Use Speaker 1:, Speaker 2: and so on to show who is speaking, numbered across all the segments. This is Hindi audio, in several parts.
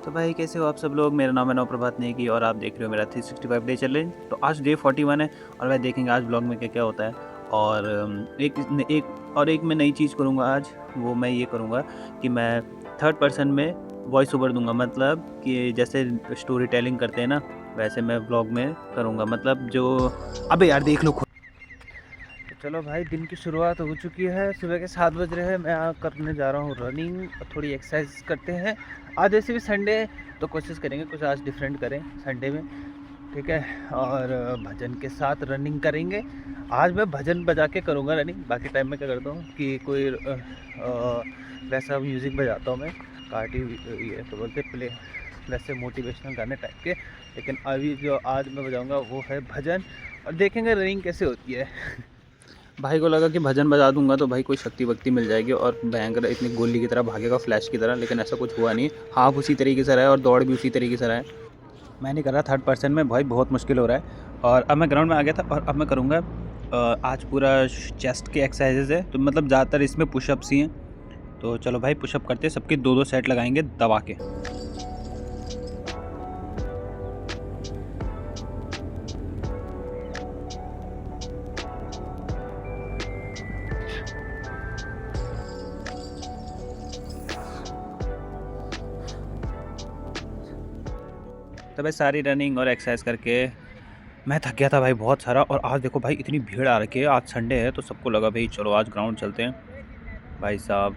Speaker 1: तो भाई कैसे हो आप सब लोग। मेरा नाम है नव प्रभात नेगी और आप देख रहे हो मेरा 365 डे चैलेंज। तो आज डे 41 है और भाई देखेंगे आज ब्लॉग में क्या क्या होता है। और एक मैं नई चीज़ करूँगा आज। वो मैं ये करूँगा कि मैं थर्ड पर्सन में वॉइस ओवर दूंगा। मतलब कि जैसे स्टोरी टेलिंग करते हैं ना, वैसे मैं ब्लॉग में करूँगा। मतलब जो अबे यार देख लो खुद। तो चलो भाई, दिन की शुरुआत हो चुकी है। सुबह के 7 बज रहे हैं। मैं करने जा रहा हूँ रनिंग, थोड़ी एक्सरसाइज करते हैं। आज ऐसे भी संडे है तो कोशिश करेंगे कुछ आज डिफरेंट करें संडे में, ठीक है। और भजन के साथ रनिंग करेंगे। आज मैं भजन बजा के करूँगा रनिंग। बाकी टाइम में क्या करता हूँ कि कोई वैसा म्यूज़िक बजाता हूँ मैं, पार्टी ये तो बोलते प्ले, वैसे मोटिवेशनल गाने टाइप के। लेकिन अभी जो आज मैं बजाऊँगा वो है भजन, और देखेंगे रनिंग कैसे होती है। भाई को लगा कि भजन बजा दूंगा तो भाई कोई शक्ति वक्ति मिल जाएगी और भयंकर इतनी गोली की तरह भागेगा, फ्लैश की तरह। लेकिन ऐसा कुछ हुआ नहीं। हाफ उसी तरीके से रहा है और दौड़ भी उसी तरीके से रहा है। मैं नहीं कर रहा थर्ड पर्सन में, भाई बहुत मुश्किल हो रहा है। और अब मैं ग्राउंड में आ गया था और अब मैं करूँगा आज पूरा चेस्ट के एक्सरसाइजेज है। तो मतलब ज़्यादातर इसमें पुशअप्स ही हैं। तो चलो भाई पुशअप करते हैं, सबके 2-2 सेट लगाएंगे दबा के। तो भाई सारी रनिंग और एक्सरसाइज करके मैं थक गया था भाई बहुत सारा। और आज देखो भाई इतनी भीड़ आ रखी है, आज संडे है तो सबको लगा भाई चलो आज ग्राउंड चलते हैं भाई साहब।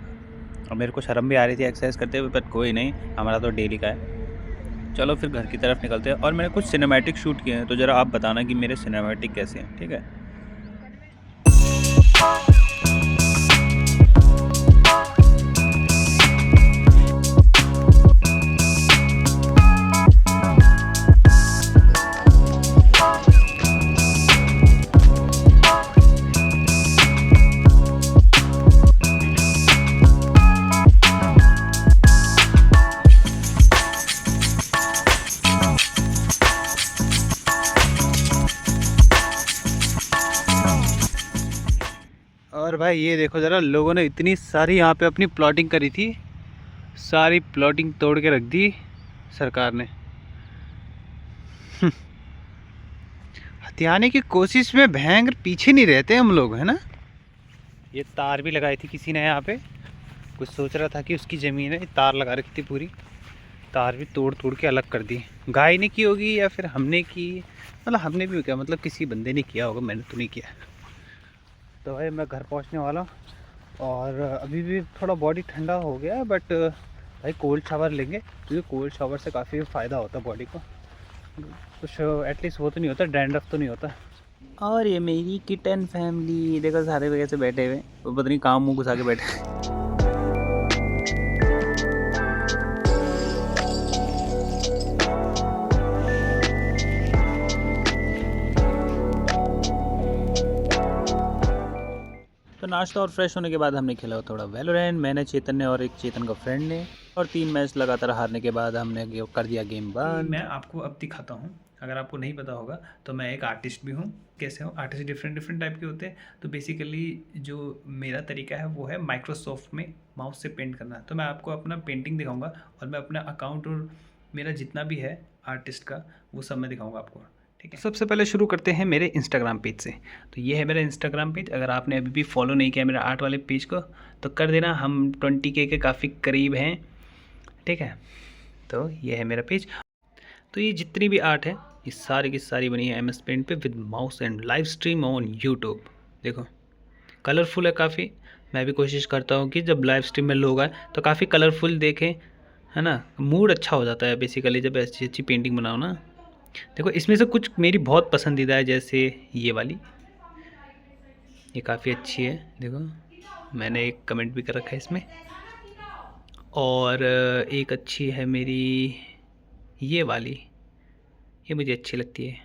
Speaker 1: और मेरे को शर्म भी आ रही थी एक्सरसाइज करते हुए, पर कोई नहीं, हमारा तो डेली का है। चलो फिर घर की तरफ निकलते हैं। और मैंने कुछ सिनेमैटिक शूट किए हैं, तो ज़रा आप बताना कि मेरे सिनेमैटिक कैसे हैं, ठीक है। और भाई ये देखो ज़रा, लोगों ने इतनी सारी यहाँ पे अपनी प्लॉटिंग करी थी, सारी प्लॉटिंग तोड़ के रख दी सरकार ने। हथियाने की कोशिश में भयंकर पीछे नहीं रहते हम लोग, है ना। ये तार भी लगाई थी किसी ने यहाँ पे, कुछ सोच रहा था कि उसकी ज़मीन है, तार लगा रखी थी पूरी। तार भी तोड़ तोड़ के अलग कर दी। गाय ने की होगी या फिर हमने की, मतलब हमने भी क्या, मतलब किसी बंदे ने किया होगा, मैंने तो नहीं किया। तो भाई मैं घर पहुंचने वाला हूँ और अभी भी थोड़ा बॉडी ठंडा हो गया है, बट भाई कोल्ड शावर लेंगे क्योंकि कोल्ड शावर से काफ़ी फ़ायदा होता है बॉडी को। कुछ एटलीस्ट वो तो नहीं होता, डैंड्रफ तो नहीं होता। और ये मेरी किटन फैमिली देखो, सारे कैसे बैठे हुए, वो पता नहीं काम मुँह घुसा के बैठे। तो नाश्ता और फ्रेश होने के बाद हमने खेला थोड़ा वैलोरेंट, मैंने, चेतन ने और एक चेतन का फ्रेंड ने। और 3 मैच लगातार हारने के बाद हमने कर दिया गेम बंद।
Speaker 2: मैं आपको अब दिखाता हूँ, अगर आपको नहीं पता होगा तो मैं एक आर्टिस्ट भी हूँ। कैसे हूँ, आर्टिस्ट डिफरेंट डिफरेंट टाइप के होते हैं। तो बेसिकली जो मेरा तरीका है वो है माइक्रोसॉफ्ट में माउस से पेंट करना। तो मैं आपको अपना पेंटिंग दिखाऊंगा और मैं अपना अकाउंट और मेरा जितना भी है आर्टिस्ट का वो सब मैं दिखाऊंगा आपको, ठीक है। सबसे पहले शुरू करते हैं मेरे इंस्टाग्राम पेज से। तो ये है मेरा इंस्टाग्राम पेज। अगर आपने अभी भी फॉलो नहीं किया मेरा आर्ट वाले पेज को तो कर देना, हम 20K के काफ़ी करीब हैं, ठीक है। तो ये है मेरा पेज। तो ये जितनी भी आर्ट है ये सारी की सारी बनी है MS पेंट पे with mouse and live stream on YouTube. देखो कलरफुल है काफ़ी। मैं भी कोशिश करता हूँ कि जब लाइव स्ट्रीम में लोग आए तो काफ़ी कलरफुल देखें, है ना। मूड अच्छा हो जाता है बेसिकली जब ऐसी अच्छी पेंटिंग बनाओ ना। देखो इसमें से कुछ मेरी बहुत पसंदीदा है, जैसे ये वाली, ये काफ़ी अच्छी है। देखो मैंने एक कमेंट भी कर रखा है इसमें। और एक अच्छी है मेरी ये वाली, ये मुझे अच्छी लगती है।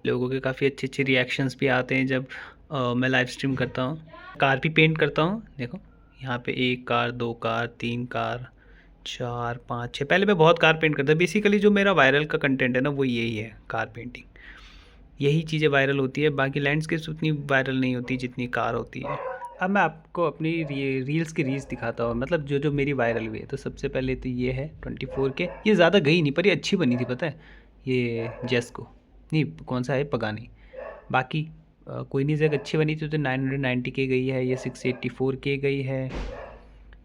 Speaker 2: लोगों के काफ़ी अच्छे अच्छे रिएक्शंस भी आते हैं जब मैं लाइव स्ट्रीम करता हूँ। कार भी पेंट करता हूँ, देखो यहाँ पे 1 कार, 2 कार, 3 कार, 4, 5, 6। पहले मैं बहुत कार पेंट करता। बेसिकली जो मेरा वायरल का कंटेंट है ना वो यही है, कार पेंटिंग। यही चीज़ें वायरल होती है, बाकी लैंडस्केप्स उतनी वायरल नहीं होती जितनी कार होती है। अब मैं आपको अपनी रील्स की रील्स दिखाता हूँ, मतलब जो जो मेरी वायरल हुई है। तो सबसे पहले तो ये है 24K, ये ज़्यादा गई नहीं पर ये अच्छी बनी थी, पता है, ये जेस्को नहीं, कौन सा है, पगानी। बाकी कोई नहीं, जगह अच्छी बनी थी तो 990K गई है, ये 684K गई है,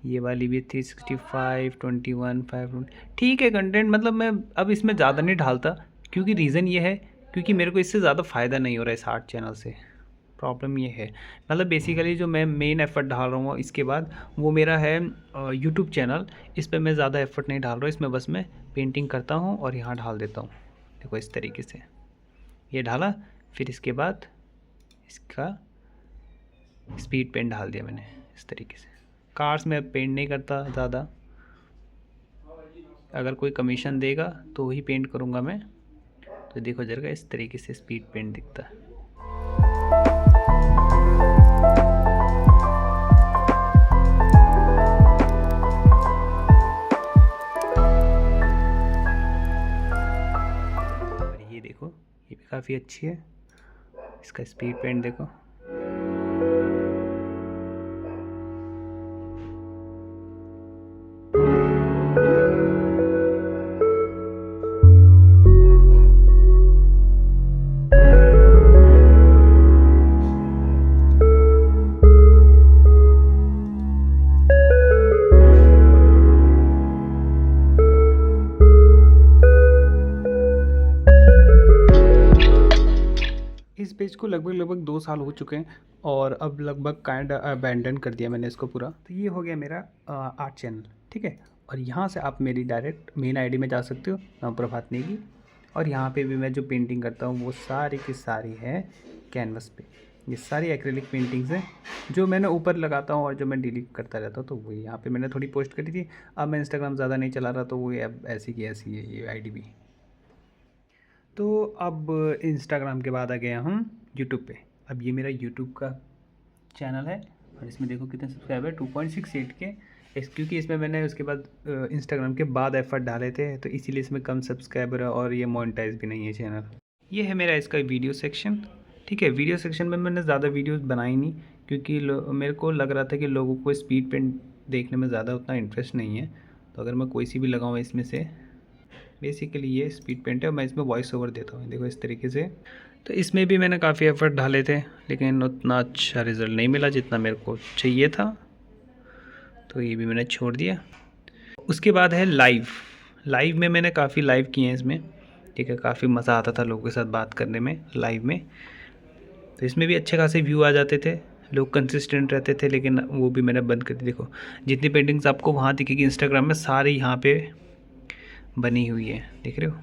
Speaker 2: ये वाली भी 365, 21, 5, ठीक है कंटेंट। मतलब मैं अब इसमें ज़्यादा नहीं ढालता, क्योंकि रीज़न ये है क्योंकि मेरे को इससे ज़्यादा फ़ायदा नहीं हो रहा है इस आर्ट चैनल से। प्रॉब्लम ये है, मतलब बेसिकली जो मैं मेन एफ़र्ट डाल रहा हूँ इसके बाद, वो मेरा है यूट्यूब चैनल। इस पे मैं ज़्यादा एफ़र्ट नहीं डाल रहा हूँ, इसमें बस मैं पेंटिंग करता हूँ और यहाँ डाल देता हूँ। देखो इस तरीके से ये डाला, फिर इसके बाद इसका स्पीड पेंट डाल दिया मैंने इस तरीके से। कार्स में पेंट नहीं करता ज़्यादा, अगर कोई कमीशन देगा तो ही पेंट करूँगा मैं। तो देखो जरा इस तरीके से स्पीड पेंट दिखता है। और ये देखो, ये भी काफ़ी अच्छी है, इसका स्पीड पेंट देखो। इस पेज को लगभग 2 साल हो चुके हैं और अब लगभग काइंड अबैंडन कर दिया मैंने इसको पूरा। तो ये हो गया मेरा आर्ट चैनल, ठीक है। और यहाँ से आप मेरी डायरेक्ट मेन आईडी में जा सकते हो, नाम प्रभात नेगी। और यहाँ पे भी मैं जो पेंटिंग करता हूँ वो सारी की सारी है कैनवस पे। ये सारी एक्रेलिक पेंटिंग्स हैं जो मैंने ऊपर लगाता हूँ और जो मैं डिलीट करता रहता हूँ। तो वो यहाँ पे मैंने थोड़ी पोस्ट करी थी। अब मैं इंस्टाग्राम ज़्यादा नहीं चला रहा, तो वो अब ऐसी की ऐसी है ये आईडी भी। तो अब इंस्टाग्राम के बाद आ गया हम यूट्यूब पे। अब ये मेरा यूट्यूब का चैनल है और इसमें देखो कितने सब्सक्राइबर, 2.68 के। क्योंकि इसमें मैंने उसके बाद इंस्टाग्राम के बाद एफर्ट डाले थे, तो इसीलिए इसमें कम सब्सक्राइबर है और ये मोनेटाइज भी नहीं है चैनल। ये है मेरा इसका वीडियो सेक्शन, ठीक है। वीडियो सेक्शन में मैंने ज़्यादा वीडियोस बनाई नहीं, क्योंकि मेरे को लग रहा था कि लोगों को स्पीड पेंट देखने में ज़्यादा उतना इंटरेस्ट नहीं है। तो अगर मैं कोई सी भी लगाऊँ इसमें से, बेसिकली ये स्पीड पेंट है, मैं इसमें वॉइस ओवर देता हूँ, देखो इस तरीके से। तो इसमें भी मैंने काफ़ी एफर्ट डाले थे, लेकिन उतना अच्छा रिज़ल्ट नहीं मिला जितना मेरे को चाहिए था, तो ये भी मैंने छोड़ दिया। उसके बाद है लाइव में मैंने काफ़ी लाइव किए हैं इसमें, ठीक है। काफ़ी मज़ा आता था लोगों के साथ बात करने में लाइव में। तो इसमें भी अच्छे खासे व्यू आ जाते थे, लोग कंसिस्टेंट रहते थे, लेकिन वो भी मैंने बंद कर दी। देखो जितनी पेंटिंग्स आपको वहाँ दिखेगी इंस्टाग्राम में, सारी यहाँ पे बनी हुई है, देख रहे हो।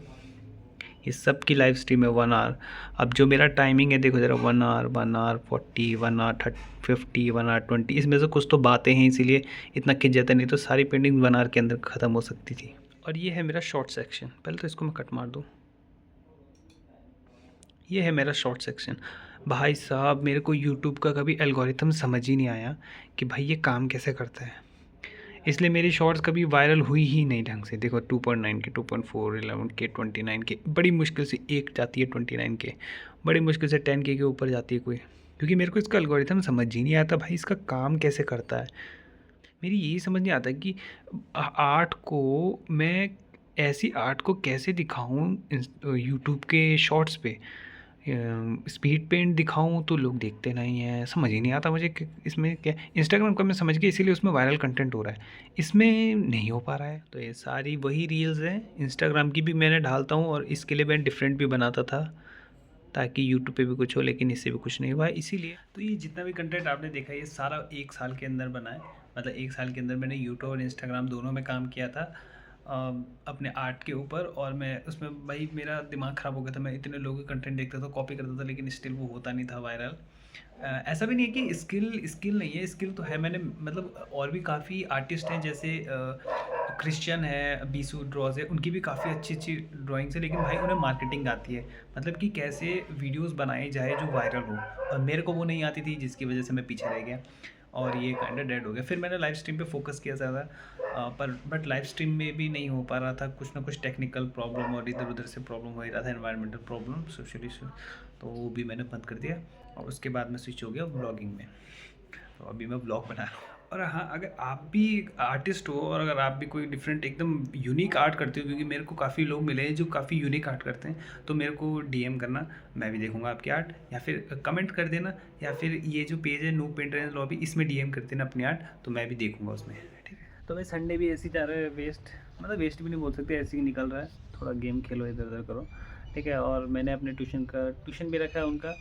Speaker 2: ये सब की लाइव स्ट्रीम है 1 आवर। अब जो मेरा टाइमिंग है देखो ज़रा, 1 आवर, 1 आवर 40, 1 आवर 50, 1 आवर 20। इसमें से कुछ तो बातें हैं, इसीलिए इतना खिंच जाता, नहीं तो सारी पेंटिंग 1 आवर के अंदर ख़त्म हो सकती थी। और ये है मेरा शॉर्ट सेक्शन, पहले तो इसको मैं कट मार दूँ। ये है मेरा शॉर्ट सेक्शन। भाई साहब मेरे को यूट्यूब का कभी एल्गोरिथम समझ ही नहीं आया कि भाई ये काम कैसे करता है, इसलिए मेरी शॉर्ट्स कभी वायरल हुई ही नहीं ढंग से। देखो 2.9 के, 2.4, 11 के, 29 के, बड़ी मुश्किल से एक जाती है 29 के, बड़ी मुश्किल से 10 के ऊपर जाती है कोई, क्योंकि मेरे को इसका एल्गोरिथम समझ ही नहीं आता भाई इसका काम कैसे करता है। मेरी यही समझ नहीं आता कि आर्ट को मैं, ऐसी आर्ट को कैसे दिखाऊं यूट्यूब के शॉर्ट्स पे। स्पीड पेंट दिखाऊं तो लोग देखते नहीं हैं, समझ ही नहीं आता मुझे कि इसमें क्या। इंस्टाग्राम का मैं समझ गया, इसीलिए उसमें वायरल कंटेंट हो रहा है, इसमें नहीं हो पा रहा है। तो ये सारी वही रील्स हैं, इंस्टाग्राम की भी मैंने डालता हूँ और इसके लिए मैं डिफरेंट भी बनाता था ताकि यूट्यूब पे भी कुछ हो, लेकिन इससे भी कुछ नहीं हुआ है, इसीलिए। तो ये जितना भी कंटेंट आपने देखा ये सारा 1 साल के अंदर बना है। मतलब 1 साल के अंदर मैंने यूट्यूब और इंस्टाग्राम दोनों में काम किया था अपने आर्ट के ऊपर। और मैं उसमें भाई मेरा दिमाग ख़राब हो गया था, मैं इतने लोगों के कंटेंट देखता था, कॉपी करता था, लेकिन स्टिल वो होता नहीं था वायरल। ऐसा भी नहीं है कि स्किल नहीं है, स्किल तो है। मैंने मतलब और भी काफ़ी आर्टिस्ट हैं, जैसे क्रिश्चियन है, बीसू ड्रॉज है, उनकी भी काफ़ी अच्छी अच्छी ड्राइंग्स है, लेकिन भाई उन्हें मार्केटिंग आती है, मतलब कि कैसे वीडियोस बनाए जाए जो वायरल हो। और मेरे को वो नहीं आती थी, जिसकी वजह से मैं पीछे रह गया और ये काइंड डेड हो गया। फिर मैंने लाइव स्ट्रीम पे फोकस किया ज़्यादा, बट लाइव स्ट्रीम में भी नहीं हो पा रहा था, कुछ ना कुछ टेक्निकल प्रॉब्लम और इधर उधर से प्रॉब्लम हो ही रहा था, एनवायरमेंटल प्रॉब्लम, सोशल इशू। तो वो भी मैंने बंद कर दिया और उसके बाद मैं स्विच हो गया ब्लॉगिंग में। तो अभी मैं ब्लॉग बना रहा हूँ। और हाँ, अगर आप भी आर्टिस्ट हो और अगर आप भी कोई डिफरेंट एकदम यूनिक आर्ट करते हो, क्योंकि मेरे को काफ़ी लोग मिले हैं जो काफ़ी यूनिक आर्ट करते हैं, तो मेरे को डीएम करना, मैं भी देखूंगा आपकी आर्ट, या फिर कमेंट कर देना, या फिर ये जो पेज है नूब पेंटर एंड लॉबी, इसमें डीएम कर देना अपनी आर्ट, तो मैं भी देखूंगा उसमें। ठीक है,
Speaker 1: तो भाई संडे भी ऐसे ही जा रहा है वेस्ट, मतलब वेस्ट भी नहीं बोल सकते, ऐसे ही निकल रहा है, थोड़ा गेम खेलो इधर उधर करो, ठीक है। और मैंने अपने ट्यूशन भी रखा है उनका,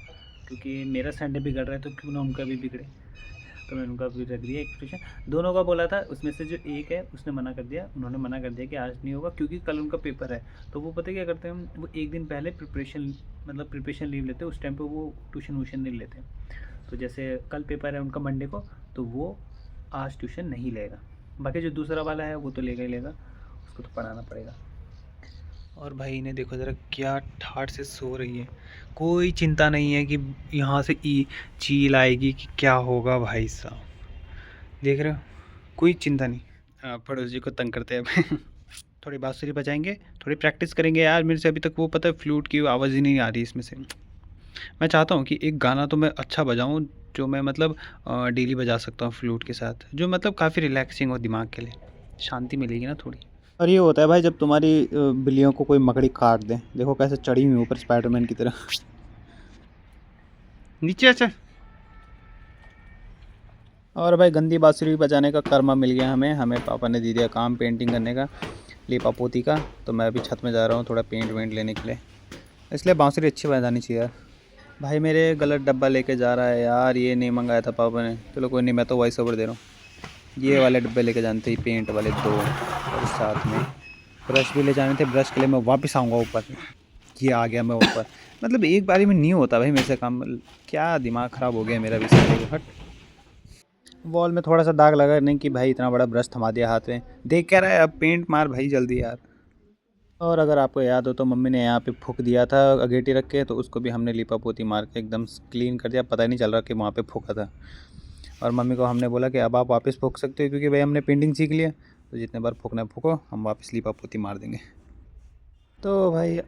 Speaker 1: क्योंकि मेरा संडे बिगड़ रहा है तो क्यों ना उनका भी बिगड़े, तो मैंने उनका भी रख दिया एक ट्यूशन। दोनों का बोला था, उसमें से जो एक है उसने मना कर दिया, उन्होंने मना कर दिया कि आज नहीं होगा क्योंकि कल उनका पेपर है। तो वो पता क्या करते हैं, वो एक दिन पहले प्रिपरेशन लीव लेते हैं, उस टाइम पे वो ट्यूशन वूशन नहीं लेते। तो जैसे कल पेपर है उनका मंडे को, तो वो आज ट्यूशन नहीं लेगा, बाकी जो दूसरा वाला है वो तो लेगा ही लेगा, उसको तो पढ़ाना पड़ेगा।
Speaker 2: और भाई इन्हें देखो ज़रा क्या ठाठ से सो रही है, कोई चिंता नहीं है कि यहाँ से चील आएगी कि क्या होगा। भाई साहब देख रहे हो, कोई चिंता नहीं। पड़ोस जी को तंग करते हैं अब थोड़ी बांसुरी बजाएंगे, थोड़ी प्रैक्टिस करेंगे यार। मेरे से अभी तक वो पता है फ्लूट की आवाज़ ही नहीं आ रही इसमें से। मैं चाहता हूँ कि एक गाना तो मैं अच्छा बजाऊँ जो मैं मतलब डेली बजा सकता हूँ फ्लूट के साथ, जो मतलब काफ़ी रिलैक्सिंग हो, दिमाग के लिए शांति मिलेगी ना थोड़ी।
Speaker 1: और ये होता है भाई जब तुम्हारी बिल्लियों को कोई मकड़ी काट दे, देखो कैसे चढ़ी हुई ऊपर स्पाइडरमैन की तरह।
Speaker 2: नीचे अच्छा।
Speaker 1: और भाई गंदी बांसुरी बजाने का कर्मा मिल गया हमें पापा ने दे दिया काम पेंटिंग करने का, लीपा पोती का। तो मैं अभी छत में जा रहा हूँ थोड़ा पेंट वेंट लेने के लिए, इसलिए बांसुरी अच्छी बजानी चाहिए यार। भाई मेरे गलत डब्बा लेके जा रहा है यार, ये नहीं मंगाया था पापा ने, चलो कोई नहीं, मैं तो वॉइस ओवर दे रहा हूँ। ये वाले डब्बे लेके जानते ही, पेंट वाले 2, और साथ में ब्रश भी ले जाने थे, ब्रश के लिए मैं वापस आऊँगा ऊपर। ये आ गया मैं ऊपर, मतलब एक बारी में नहीं होता भाई मेरे से काम, क्या दिमाग ख़राब हो गया मेरा भी सारे को। हट, वॉल में थोड़ा सा दाग लगा नहीं कि भाई इतना बड़ा ब्रश थमा दिया हाथ में, देख क्या रहा है, अब पेंट मार भाई जल्दी यार। और अगर आपको याद हो तो मम्मी ने यहाँ पे फूंक दिया था अगेटी रख के, तो उसको भी हमने लीपा पोती मार के एकदम क्लीन कर दिया, पता ही नहीं चल रहा कि वहाँ पे फूंका था। और मम्मी को हमने बोला कि अब आप वापस फूंक सकते हो, क्योंकि भाई हमने पेंटिंग सीख लिया, तो जितने बार फूंकना है फूंको, हम वापस लीपा पोती मार देंगे। तो भाई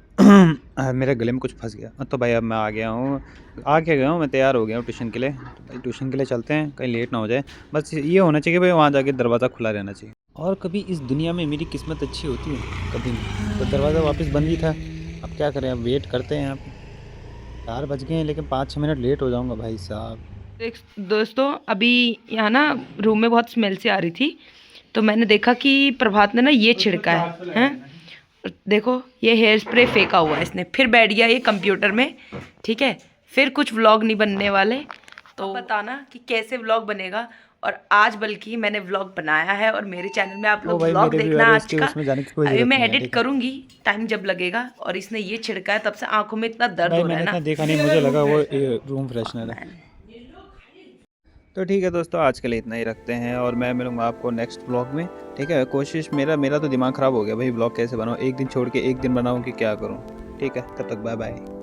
Speaker 1: मेरे गले में कुछ फंस गया, तो भाई अब मैं आ गया हूँ, गया हूँ मैं, तैयार हो गया हूँ ट्यूशन के लिए। तो भाई ट्यूशन के लिए चलते हैं, कहीं लेट ना हो जाए, बस ये होना चाहिए कि भाई वहाँ जाके दरवाज़ा खुला रहना चाहिए। और कभी इस दुनिया में मेरी किस्मत अच्छी होती है, कभी नहीं, तो दरवाज़ा वापस बंद ही था। अब क्या करें, अब वेट करते हैं। यहाँ पे 4 बज गए हैं, लेकिन 5-6 मिनट लेट हो जाऊँगा भाई साहब।
Speaker 3: दोस्तों अभी यहाँ ना रूम में बहुत स्मेल सी आ रही थी, तो मैंने देखा कि प्रभात ने ना ये छिड़का है, हैं? देखो ये हेयर स्प्रे फेंका हुआ है इसने, फिर बैठ गया ये कंप्यूटर में। ठीक है, फिर कुछ व्लॉग नहीं बनने वाले, तो बताना कि कैसे व्लॉग बनेगा। और आज बल्कि मैंने व्लॉग बनाया है और मेरे चैनल में आप लोग व्लॉग देखना आज का। अभी मैं एडिट करूंगी टाइम जब लगेगा। और इसने ये छिड़का है, तब से आंखों में इतना दर्द हो रहा है ना,
Speaker 1: देखा नहीं, मुझे लगा वो रूम फ्रेशनर है। तो ठीक है दोस्तों, आज के लिए इतना ही रखते हैं, और मैं मिलूंगा आपको नेक्स्ट ब्लॉग में। ठीक है, कोशिश मेरा तो दिमाग ख़राब हो गया भाई, ब्लॉग कैसे बनाऊँ, एक दिन छोड़ के एक दिन बनाऊँ कि क्या करूँ। ठीक है, तब तक बाय बाय।